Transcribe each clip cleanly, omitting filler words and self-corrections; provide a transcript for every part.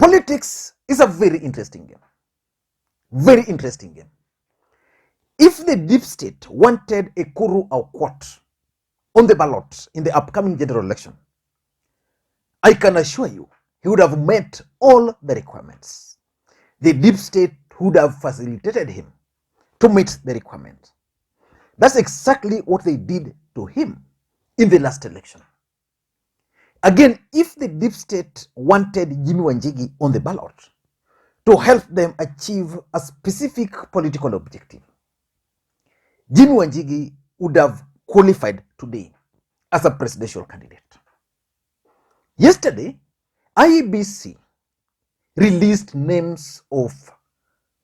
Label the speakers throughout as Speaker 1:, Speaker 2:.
Speaker 1: Politics is a very interesting game. Very interesting game. If the deep state wanted Ekuru Aukot on the ballot in the upcoming general election, I can assure you he would have met all the requirements. The deep state would have facilitated him to meet the requirement. That's exactly what they did to him in the last election. Again, if the deep state wanted Jimi Wanjigi on the ballot to help them achieve a specific political objective, Jimi Wanjigi would have qualified today as a presidential candidate. Yesterday, IEBC released names of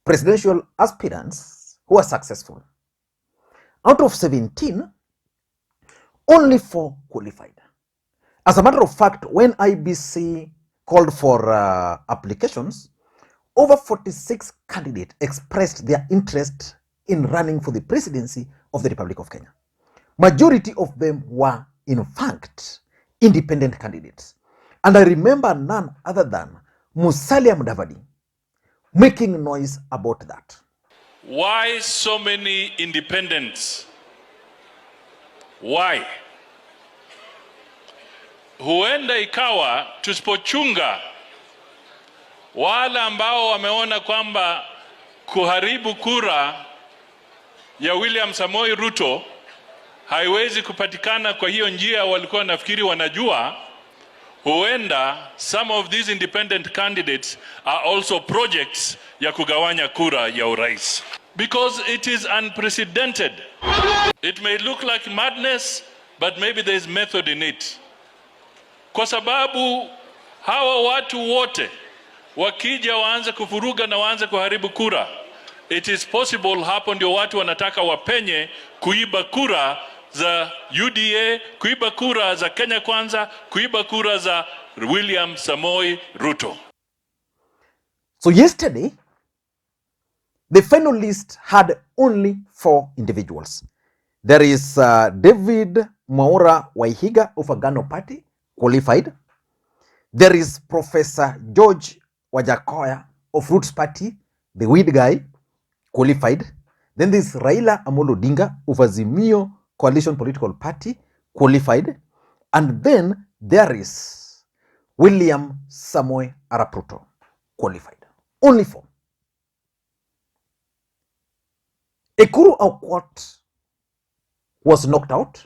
Speaker 1: presidential aspirants who are successful. Out of 17, only 4 qualified. As a matter of fact, when IEBC called for applications, over 46 candidates expressed their interest in running for the presidency of the Republic of Kenya. Majority of them were, in fact, independent candidates. And I remember none other than Musalia Mudavadi making noise about that.
Speaker 2: Why so many independents? Why? Huenda ikawa tusipochunga wale ambao wameona kwamba kuharibu kura ya William Samoei Ruto haiwezi kupatikana kwa hiyo njia walikuwa nafikiri wanajua. Huenda some of these independent candidates are also projects ya kugawanya kura ya urais. Because it is unprecedented. It may look like madness, but maybe there is method in it. Kwa sababu hawa watu wote wakija waanze kufuruga na waanze kuharibu kura, it is possible hapo ndio watu wanataka wapenye kuiba kura za UDA, kuiba kura za Kenya Kwanza, kuiba kura za William Samoei Ruto.
Speaker 1: So yesterday, the final list had only 4 individuals. There is David Mwaura Waihiga of Agano Party, qualified. There is Professor George Wajakoya of Roots Party, the weed guy, qualified. Then there's Raila Odinga of Azimio Coalition Political Party, qualified. And then there is William Samoei Arap Ruto, qualified. Only 4. Ekuru Aukot was knocked out.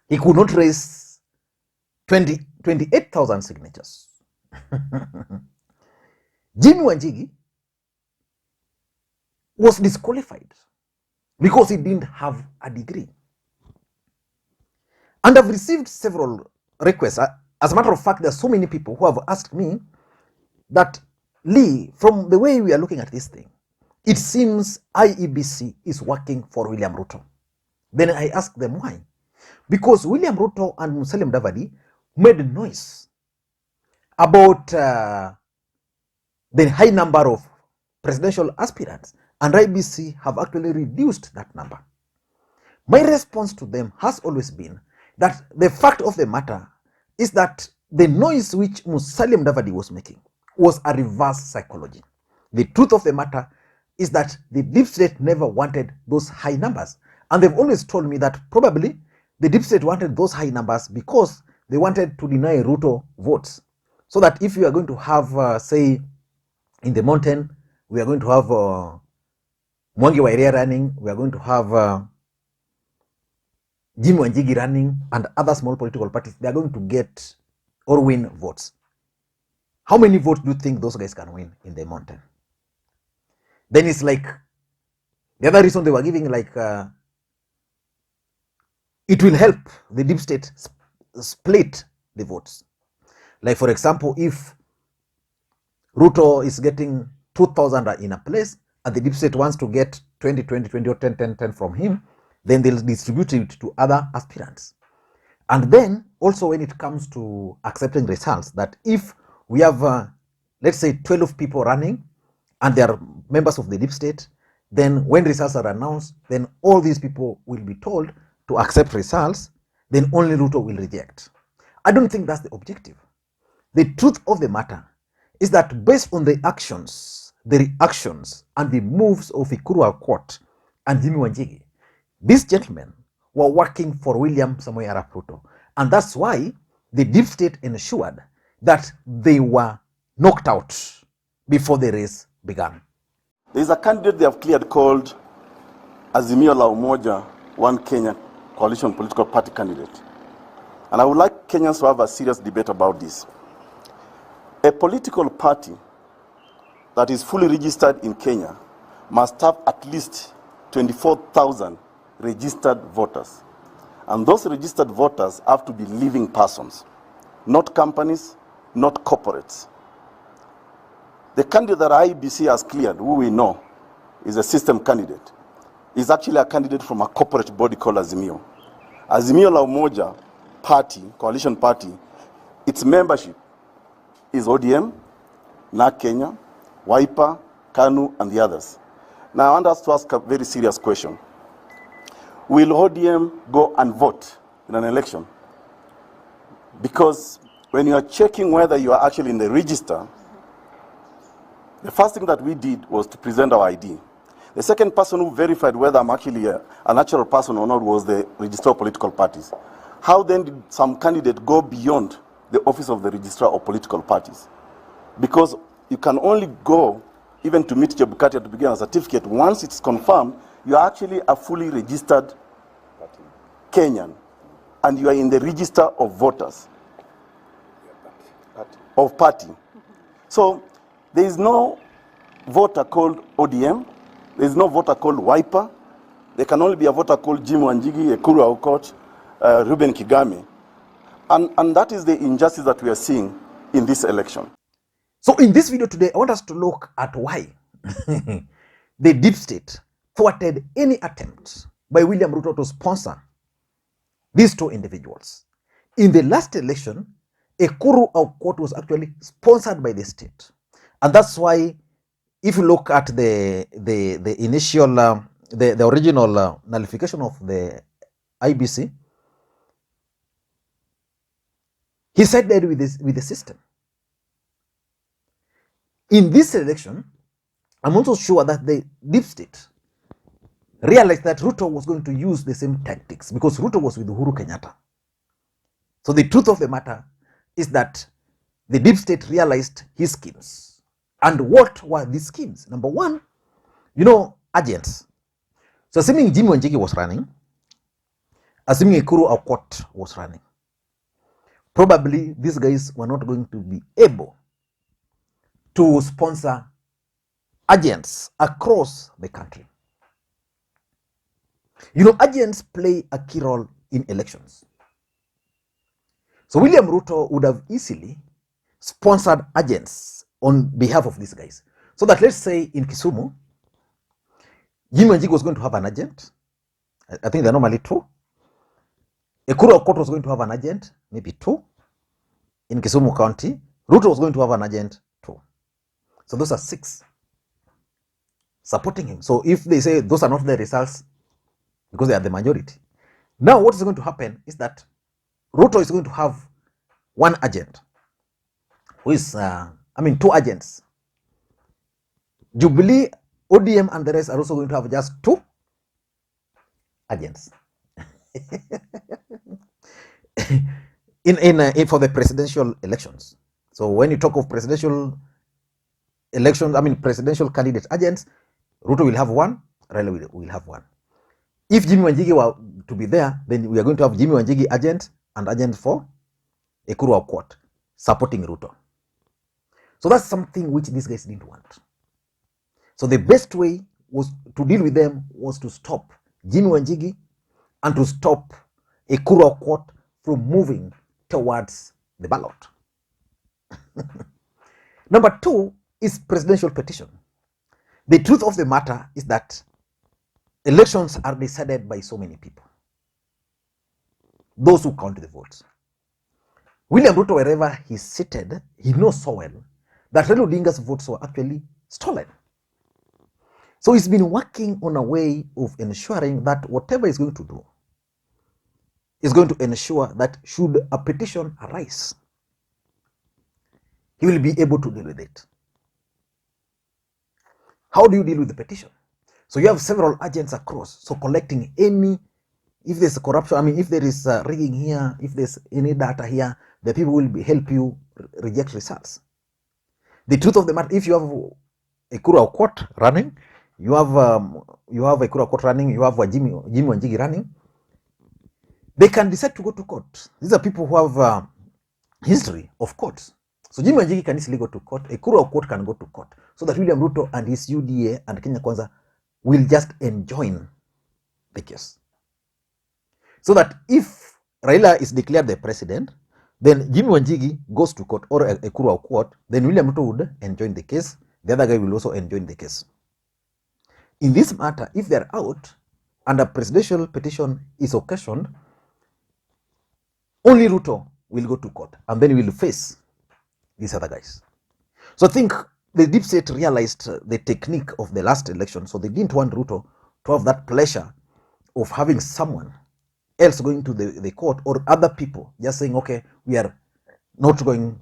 Speaker 1: He could not raise 28,000 signatures. Jimi Wanjigi was disqualified because he didn't have a degree. And I've received several requests. As a matter of fact, there are so many people who have asked me that, Lee, from the way we are looking at this thing, it seems IEBC is working for William Ruto. Then I asked them why. Because William Ruto and Musalia Mudavadi made noise about the high number of presidential aspirants, and IEBC have actually reduced that number. My response to them has always been that the fact of the matter is that the noise which Musalia Mudavadi was making was a reverse psychology. The truth of the matter is that the deep state never wanted those high numbers. And they've always told me that probably the deep state wanted those high numbers because they wanted to deny Ruto votes. So that if you are going to have, say, in the mountain, we are going to have Mwangi Wairia running, we are going to have Jimi Wanjigi running, and other small political parties, they are going to get or win votes. How many votes do you think those guys can win in the mountain? Then it's like, the other reason they were giving, like, it will help the deep state split the votes. Like, for example, if Ruto is getting 2,000 in a place, and the deep state wants to get 20, 20, or 10, 10, 10 from him, then they'll distribute it to other aspirants. And then, also when it comes to accepting results, that if we have, let's say, 12 people running, and they are members of the deep state, then when results are announced, then all these people will be told to accept results, then only Ruto will reject. I don't think that's the objective. The truth of the matter is that based on the actions, the reactions, and the moves of Ekuru Aukot and Jimi Wanjigi, these gentlemen were working for William Samoei Arap Ruto. And that's why the deep state ensured that they were knocked out before the race began.
Speaker 3: There is a candidate they have cleared called Azimio la Umoja, One Kenya Coalition Political Party candidate. And I would like Kenyans to have a serious debate about this. A political party that is fully registered in Kenya must have at least 24,000 registered voters. And those registered voters have to be living persons, not companies, not corporates. The candidate that IEBC has cleared, who we know is a system candidate, is actually a candidate from a corporate body called Azimio. Azimio la Umoja party, coalition party, its membership is ODM, NARC Kenya, Wiper, KANU, and the others. Now I want us to ask a very serious question. Will ODM go and vote in an election? Because when you are checking whether you are actually in the register, the first thing that we did was to present our ID. The second person who verified whether I'm actually a natural person or not was the Registrar of Political Parties. How then did some candidate go beyond the office of the Registrar of Political Parties? Because you can only go even to meet Chebukati to begin a certificate. Once it's confirmed, you are actually a fully registered Kenyan, and you are in the register of voters of party. So there is no voter called ODM. There is no voter called Wiper. There can only be a voter called Jimi Wanjigi, Ekuru Aukot, Ruben Kigame. And that is the injustice that we are seeing in this election.
Speaker 1: So in this video today, I want us to look at why the deep state thwarted any attempt by William Ruto to sponsor these two individuals. In the last election, Ekuru Aukot was actually sponsored by the state. And that's why, if you look at the initial, the original nullification of the IBC, he sided with the system. In this election, I'm also sure that the deep state realized that Ruto was going to use the same tactics because Ruto was with Uhuru Kenyatta. So the truth of the matter is that the deep state realized his schemes. And what were these schemes? Number one, agents. So assuming Jimi Wanjigi was running, assuming Ekuru Aukot was running, probably these guys were not going to be able to sponsor agents across the country. Agents play a key role in elections. So William Ruto would have easily sponsored agents on behalf of these guys. So that, let's say in Kisumu, Jimi Wanjigi was going to have an agent. I think they're normally two. Ekuru Aukot was going to have an agent, maybe two. In Kisumu County, Ruto was going to have an agent, two. So those are 6 supporting him. So if they say those are not the results, because they are the majority. Now what is going to happen is that Ruto is going to have one agent, who is, 2 agents. Jubilee, ODM, and the rest are also going to have just 2 agents. For the presidential elections. So when you talk of presidential elections, presidential candidate agents, Ruto will have one, Raila will have one. If Jimi Wanjigi were to be there, then we are going to have Jimi Wanjigi agent and agent for Ekuru Aukot supporting Ruto. So that's something which these guys didn't want. So the best way was to deal with them was to stop Jimi Wanjigi and to stop Ekuru Aukot from moving towards the ballot. Number 2 is presidential petition. The truth of the matter is that elections are decided by so many people. Those who count the votes. William Ruto, wherever he's seated, he knows so well that Raila Odinga's votes were actually stolen. So he's been working on a way of ensuring that whatever he's going to do is going to ensure that should a petition arise, he will be able to deal with it. How do you deal with the petition? So you have several agents across, so collecting any, if there's corruption, I mean, if there is rigging here, if there's any data here, the people will help you reject results. The truth of the matter, if you have Ekuru Aukot running, you have Ekuru Aukot running, you have Jimi Wanjigi running, they can decide to go to court. These are people who have history of courts. So Jimi Wanjigi can easily go to court, Ekuru Aukot can go to court, so that William Ruto and his UDA and Kenya Kwanza will just enjoin the case. So that if Raila is declared the president, then Jimi Wanjigi goes to court or Ekuru Aukot, then William Ruto would enjoin the case. The other guy will also enjoin the case. In this matter, if they're out and a presidential petition is occasioned, only Ruto will go to court and then will face these other guys. So I think the deep state realized the technique of the last election, so they didn't want Ruto to have that pleasure of having someone else going to the court or other people just saying, okay, we are not going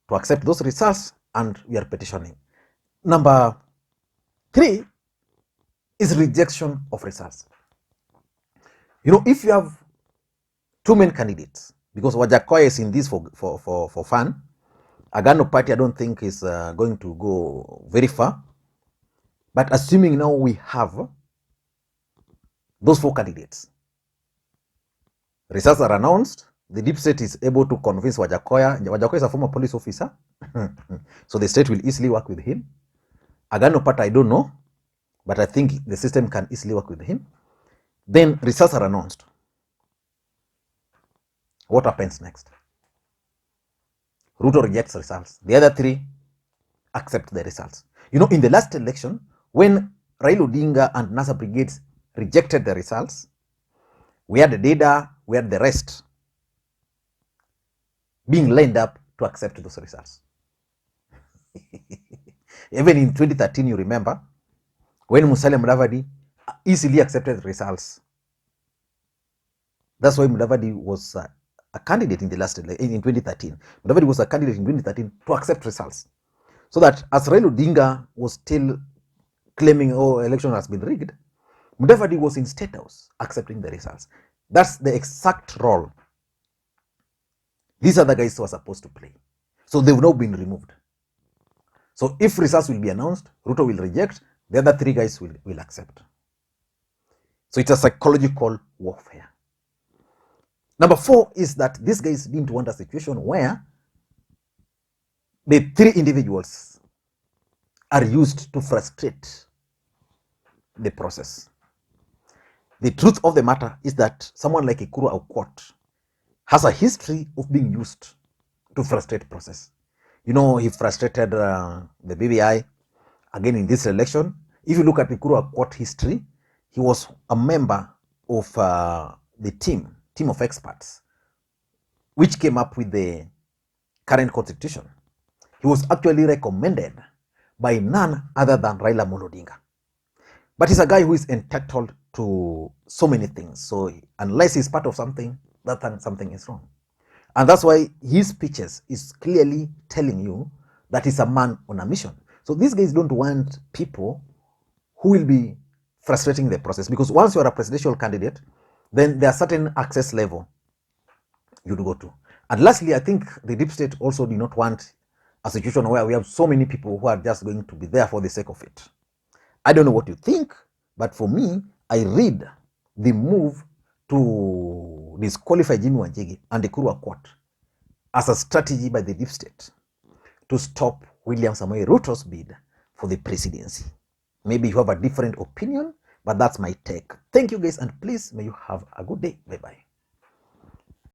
Speaker 1: to accept those results and we are petitioning. Number 3 is rejection of results. You know, if you have 2 main candidates, because Wajakoya is in this for fun, Agano party I don't think is going to go very far, but assuming now we have those 4 candidates, results are announced, the deep state is able to convince Wajakoya. Wajakoya is a former police officer, so the state will easily work with him. Agano party I don't know, but I think the system can easily work with him. Then results are announced. What happens next? Ruto rejects results. The other 3 accept the results. You know, in the last election, when Raila Odinga and NASA brigades rejected the results, we had the data, we had the rest being lined up to accept those results. Even in 2013, you remember, when Musalia Mudavadi easily accepted the results. That's why Mudavadi was a candidate in the last election in 2013. Mudavadi was a candidate in 2013 to accept results. So that as Raila Odinga was still claiming, oh, election has been rigged, Mudavadi was in State House accepting the results. That's the exact role these other guys were supposed to play. So they've now been removed. So if results will be announced, Ruto will reject, the other 3 guys will accept. So it's a psychological warfare. Number 4 is that these guys didn't want a situation where the 3 individuals are used to frustrate the process. The truth of the matter is that someone like Ekuru Aukot has a history of being used to frustrate process. You know, he frustrated the BBI again in this election. If you look at Ekuru Aukot history, he was a member of the team of experts which came up with the current constitution. He was actually recommended by none other than Raila Odinga. But he's a guy who is entitled to so many things. So unless he's part of something, that time something is wrong. And that's why his speeches is clearly telling you that he's a man on a mission. So these guys don't want people who will be frustrating the process, because once you're a presidential candidate, then there are certain access level you go to. And lastly, I think the deep state also do not want a situation where we have so many people who are just going to be there for the sake of it. I don't know what you think, but for me, I read the move to disqualify Jimi Wanjigi and Ekuru Aukot as a strategy by the deep state to stop William Samoei Ruto's bid for the presidency. Maybe you have a different opinion, but that's my take. Thank you guys, and please may you have a good day. Bye-bye.